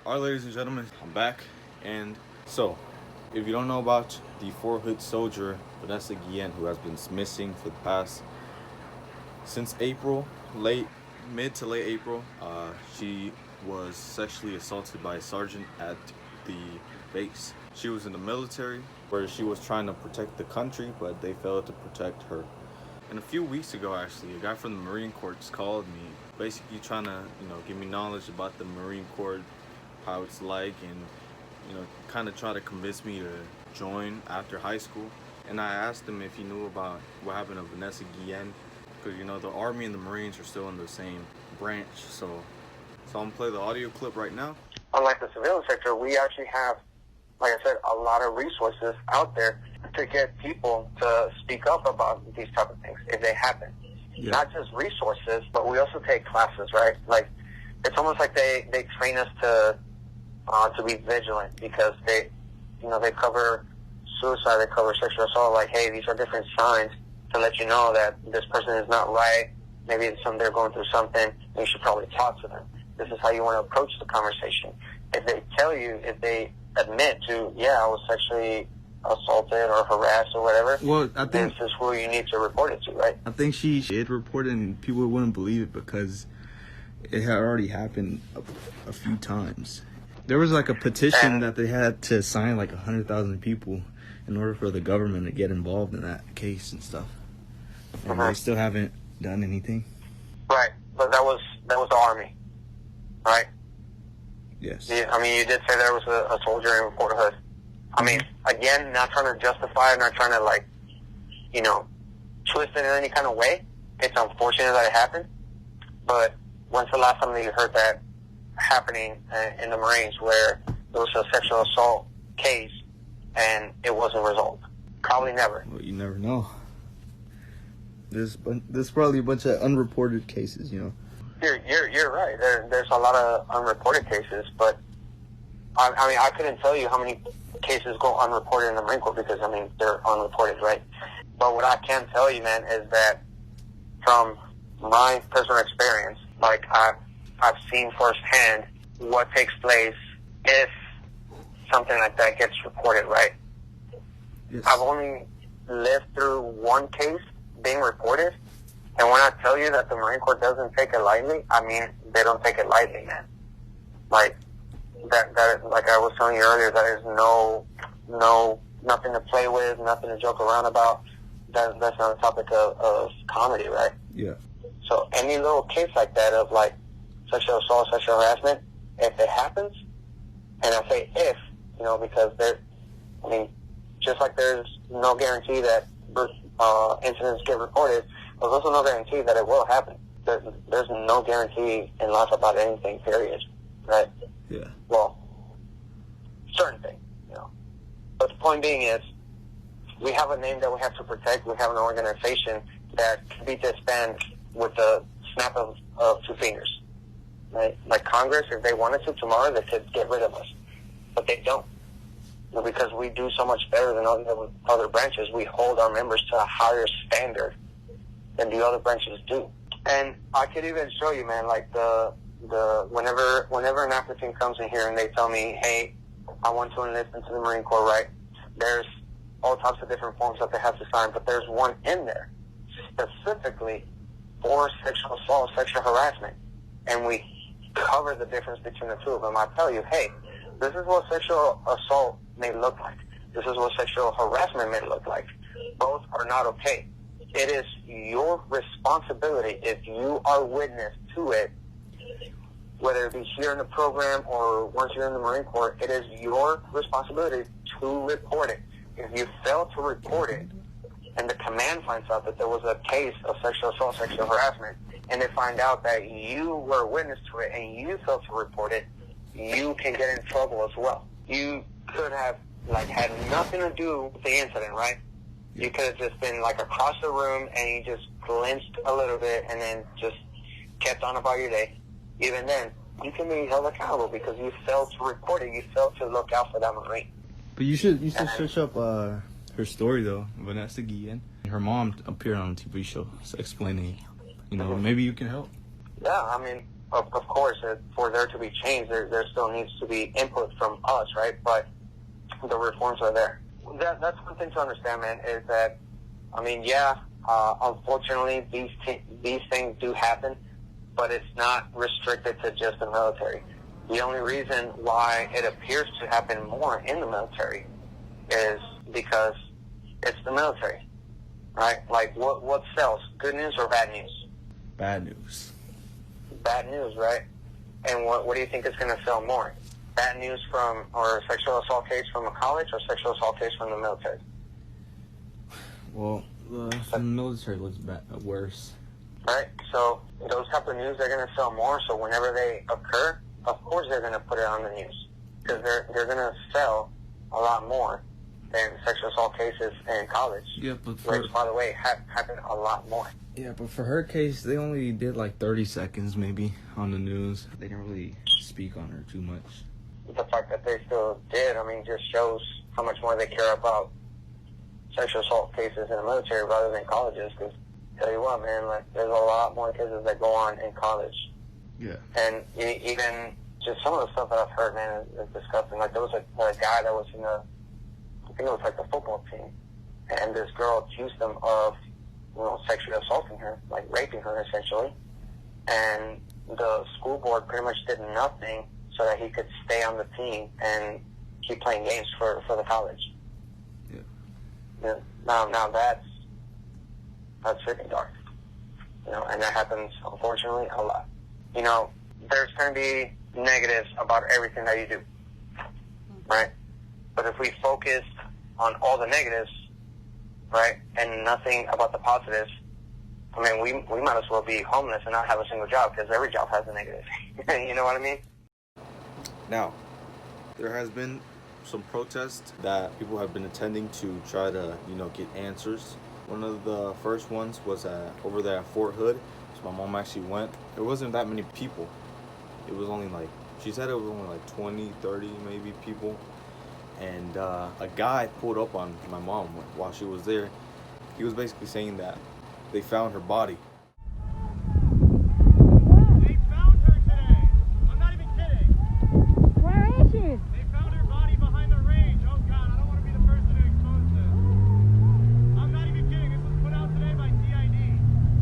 Alright, ladies and gentlemen, I'm back. And so, if you don't know about the four-hood soldier, Vanessa Guillen, who has been missing for the past, since April, mid to late April, she was sexually assaulted by a sergeant at the base. She was in the military where she was trying to protect the country, but they failed to protect her. And a few weeks ago, actually, a guy from the Marine Corps called me, basically trying to, give me knowledge about the Marine Corps, how it's like, and kind of try to convince me to join after high school. And I asked him if he knew about what happened to Vanessa Guillen, because the Army and the Marines are still in the same branch. So I'm gonna play the audio clip right now. Unlike the civilian sector, we actually have, like I said, a lot of resources out there to get people to speak up about these type of things if they happen. Yeah. Not just resources, but we also take classes, right? Like, it's almost like they train us to be vigilant, because they cover suicide, they cover sexual assault, like, hey, these are different signs to let you know that this person is not right. Maybe they're going through something, and you should probably talk to them. This is how you want to approach the conversation. If they admit to, yeah, I was sexually assaulted or harassed or whatever, well, I think this is who you need to report it to, right? I think she did report it, and people wouldn't believe it because it had already happened a few times. There was like a petition that they had to sign, like 100,000 people, in order for the government to get involved in that case and stuff. And they still haven't done anything. Right, but that was the Army, right? Yes. I mean, you did say there was a soldier in Fort Hood. I mean, again, not trying to justify it, not trying to, twist it in any kind of way. It's unfortunate that it happened, but when's the last time that you heard that happening in the Marines, where there was a sexual assault case and it wasn't resolved? Probably never. Well, you never know. There's probably a bunch of unreported cases, You're right. There's a lot of unreported cases, but I mean, I couldn't tell you how many cases go unreported in the Marine Corps, because, I mean, they're unreported, right? But what I can tell you, man, is that from my personal experience, like, I've seen firsthand what takes place if something like that gets reported, right? Yes. I've only lived through one case being reported, and when I tell you that the Marine Corps doesn't take it lightly, I mean, they don't take it lightly, man. Like, that like I was telling you earlier, that is nothing to play with, nothing to joke around about. That's not a topic of comedy, right? Yeah. So any little case like that of, like, sexual assault, sexual harassment, if it happens, and I say if, because just like there's no guarantee that incidents get reported, there's also no guarantee that it will happen. There's no guarantee in life about anything, period, right? Yeah. Well, certain things, But the point being is, we have a name that we have to protect. We have an organization that can be disbanded with the snap of two fingers, right? Like Congress, if they wanted to tomorrow, they could get rid of us, but they don't. Because we do so much better than all the other branches. We hold our members to a higher standard than the other branches do. And I could even show you, man, like whenever an applicant comes in here and they tell me, hey, I want to enlist into the Marine Corps, right? There's all types of different forms that they have to sign, but there's one in there specifically for sexual assault, sexual harassment. And we cover the difference between the two of them. I tell you, hey, this is what sexual assault may look like. This is what sexual harassment may look like. Both are not okay. It is your responsibility, if you are witness to it, whether it be here in the program or once you're in the Marine Corps, it is your responsibility to report it. If you fail to report it, and the command finds out that there was a case of sexual assault, sexual harassment, and they find out that you were a witness to it and you failed to report it, you can get in trouble as well. You could have, had nothing to do with the incident, right? You could have just been, across the room, and you just glimpsed a little bit and then just kept on about your day. Even then, you can be held accountable because you failed to report it. You failed to look out for that Marine. But you should search up her story, though, Vanessa Guillen. Her mom appeared on a TV show explaining, maybe you can help. Yeah, I mean, of course, for there to be change, there still needs to be input from us, right? But the reforms are there. That's one thing to understand, man, is that, I mean, yeah, unfortunately, these things do happen, but it's not restricted to just the military. The only reason why it appears to happen more in the military is because it's the military, right? Like, what sells? Good news or bad news? Bad news. Bad news, right? And what do you think is going to sell more? Bad news from, or a sexual assault case from a college, or sexual assault case from the military? Well, the military looks worse. Right? So those type of news are going to sell more. So whenever they occur, of course they're going to put it on the news, because they're going to sell a lot more than sexual assault cases in college. Yeah, but which, by the way, happen a lot more. Yeah, but for her case, they only did like 30 seconds maybe on the news. They didn't really speak on her too much. The fact that they still did, I mean, just shows how much more they care about sexual assault cases in the military rather than colleges. Because tell you what, man, like, there's a lot more cases that go on in college. Yeah. And even just some of the stuff that I've heard, man, is disgusting. Like, there was a guy that was in I think it was like the football team, and this girl accused him of, sexually assaulting her, like raping her essentially. And the school board pretty much did nothing so that he could stay on the team and keep playing games for the college. Yeah. Now that's freaking dark. And that happens, unfortunately, a lot. There's going to be negatives about everything that you do, right? But if we focus on all the negatives, right, and nothing about the positives, I mean, we might as well be homeless and not have a single job, because every job has a negative. You know what I mean? Now, there has been some protests that people have been attending to try to, get answers. One of the first ones was over there at Fort Hood. So my mom actually went. There wasn't that many people. It was only she said it was only 20, 30 maybe people. And a guy pulled up on my mom while she was there. He was basically saying that they found her body. They found her today. I'm not even kidding. Where is she? They found her body behind the range. Oh God, I don't want to be the person to expose this. I'm not even kidding. This was put out today by CID.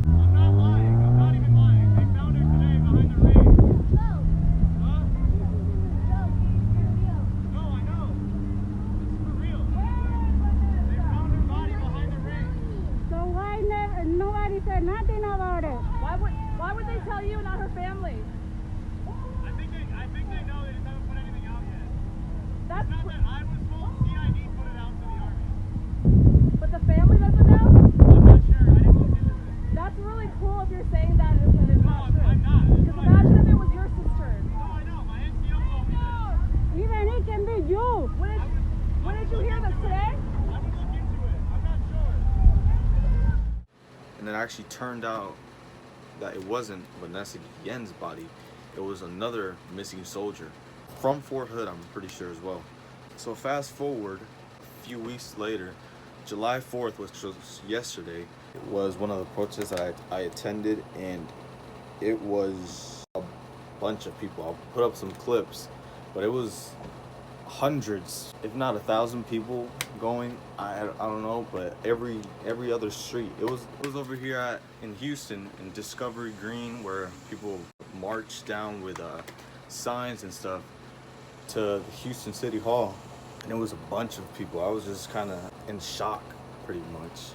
I'm not lying. I'm not even lying. They found her today behind the range. Huh? No, I know. This is for real. They found her body behind the range. So why nobody said nothing about it? Why would they tell you, not her family? I think they know. They just haven't put anything out yet. That's It's not that I was told. CID put it out to the Army. but the family doesn't know. I'm not sure. I didn't look into it. That's really cool if you're saying that and it's No, not true. I'm not. Because imagine if it was your sister. No, I know. My NCO told me this. Even it can be you. When did you hear this today? I would look into it. I'm not sure. And it actually turned out that it wasn't Vanessa Guillen's body. It was another missing soldier from Fort Hood, I'm pretty sure as well. So fast forward a few weeks later, July 4th, which was yesterday, it was one of the protests that I attended, and it was a bunch of people. I'll put up some clips, but it was hundreds, if not 1,000 people going. I don't know, but every other street. It was over here in Houston in Discovery Green, where people marched down with signs and stuff to the Houston City Hall, and it was a bunch of people. I was just kind of in shock, pretty much,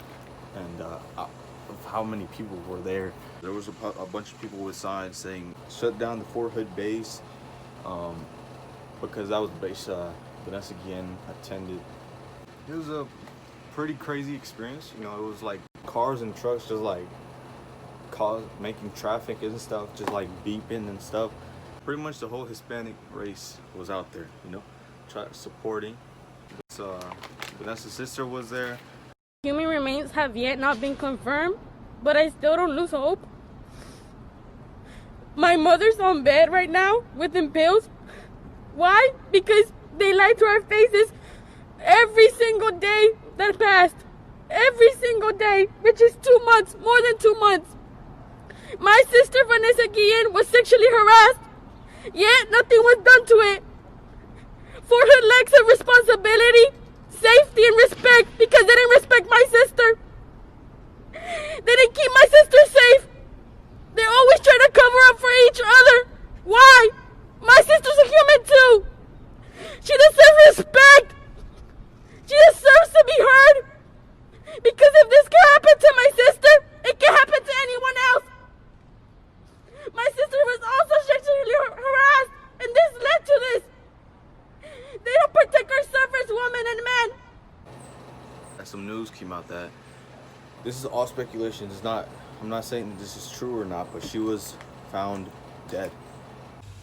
and of how many people were there. There was a bunch of people with signs saying "Shut down the Fort Hood base." Because that was the base Vanessa Guillen attended. It was a pretty crazy experience. It was like cars and trucks just making traffic and stuff, just beeping and stuff. Pretty much the whole Hispanic race was out there, supporting. Vanessa's sister was there. Human remains have yet not been confirmed, but I still don't lose hope. My mother's on bed right now with pills. Why? Because they lied to our faces every single day that passed. Every single day, which is 2 months, more than 2 months. My sister Vanessa Guillen was sexually harassed, yet nothing was done to it. For her lacks of responsibility, safety, and respect, because they didn't respect my sister. They didn't keep my sister safe. They always try to cover up for each other. Why? My sister's a human too. She deserves respect. She deserves to be heard. Because if this can happen to my sister, it can happen to anyone else. My sister was also sexually harassed, and this led to this. They don't protect our suffrage women and men. Some news came out that this is all speculation. I'm not saying that this is true or not, but she was found dead.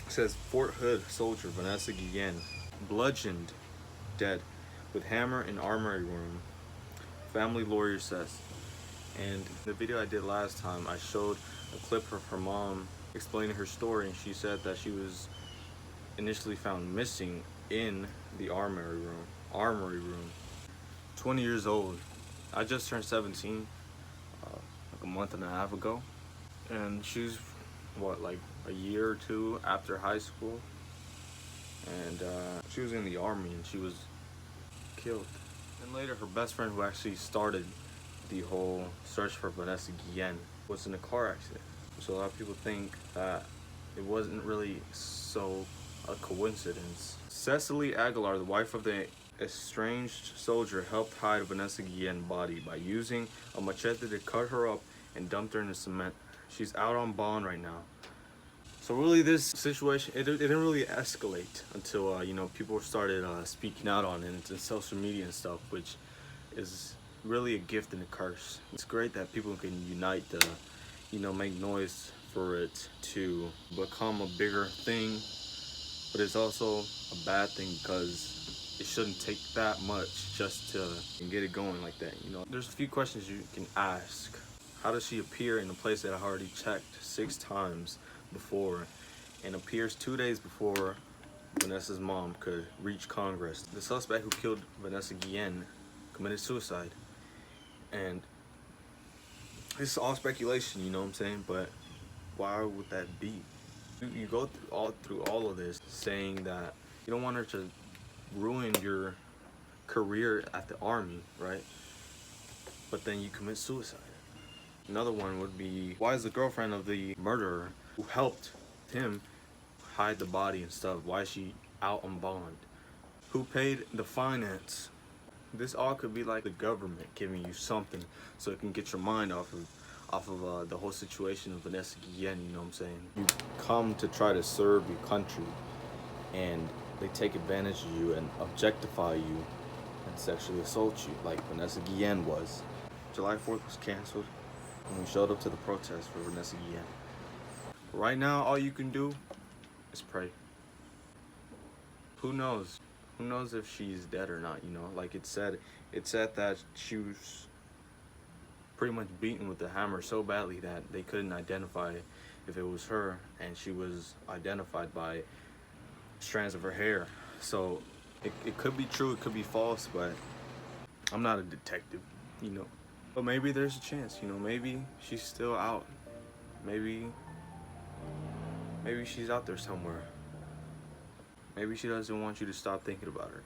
It says Fort Hood soldier Vanessa Guillen bludgeoned dead with hammer in armory room. Family lawyer says. And the video I did last time, I showed a clip of her mom explaining her story, and she said that she was initially found missing in the armory room. 20 years old. I just turned 17 like a month and a half ago, and she's like a year or two after high school, and she was in the army and she was killed. And later her best friend, who actually started the whole search for Vanessa Guillen, was in a car accident. So a lot of people think that it wasn't really so a coincidence. Cecily Aguilar, the wife of the estranged soldier, helped hide Vanessa Guillen's body by using a machete to cut her up and dumped her in the cement. She's out on bond right now. So really, this situation, it didn't really escalate until people started speaking out on it in social media and stuff, which is really a gift and a curse. It's great that people can unite to make noise for it to become a bigger thing, but it's also a bad thing because it shouldn't take that much just to get it going like that. There's a few questions you can ask. How does she appear in a place that I already checked 6 times before, and appears 2 days before Vanessa's mom could reach Congress? The suspect who killed Vanessa Guillen committed suicide, and this is all speculation, you know what I'm saying, but why would that be? You go through all of this saying that you don't want her to ruin your career at the army, right? But then you commit suicide. Another one would be, why is the girlfriend of the murderer who helped him hide the body and stuff, why is she out on bond? Who paid the finance? This all could be like the government giving you something so it can get your mind off of the whole situation of Vanessa Guillen, you know what I'm saying? You come to try to serve your country, and they take advantage of you and objectify you and sexually assault you like Vanessa Guillen was. July 4th was canceled, and we showed up to the protest for Vanessa Guillen. Right now, all you can do is pray. Who knows? Who knows if she's dead or not, Like it said that she was pretty much beaten with the hammer so badly that they couldn't identify if it was her, and she was identified by strands of her hair. So it could be true, it could be false, but I'm not a detective, But maybe there's a chance, maybe she's still out. Maybe she's out there somewhere. Maybe she doesn't want you to stop thinking about her.